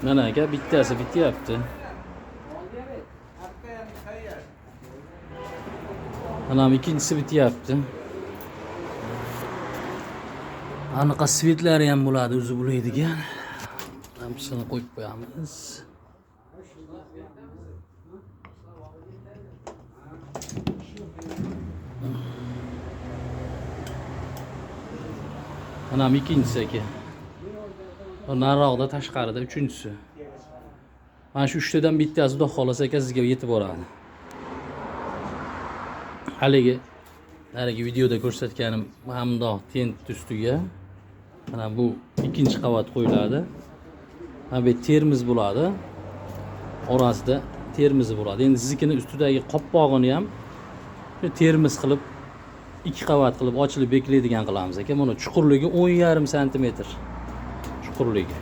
Mana aka bittasi bityapti. Mana ikkinchisi bityapti. Anaqa svetlari ham bo'ladi, o'zi bo'ladigan. Hammasini qo'yib qo'yamiz. Mana ikkinchisi aka. Nariroqda tashqarida uchinchisi. Mana shu 3 tadan bittasi xudo xolasa aka sizga yetib boradi. Haligi videoda ko'rsatganim hamdoq tent ustiga mana bu ikkinchi qavat qo'yiladi. Mana bu termiz bo'ladi. Orasida termizi bo'ladi. Endi siznikini ustidagi qoppog'ini ham termiz qilib 2 qavat qilib ochilib beklaydigan qilamiz aka. Mana chuqurligi 10,5 sm. Chuqurligi.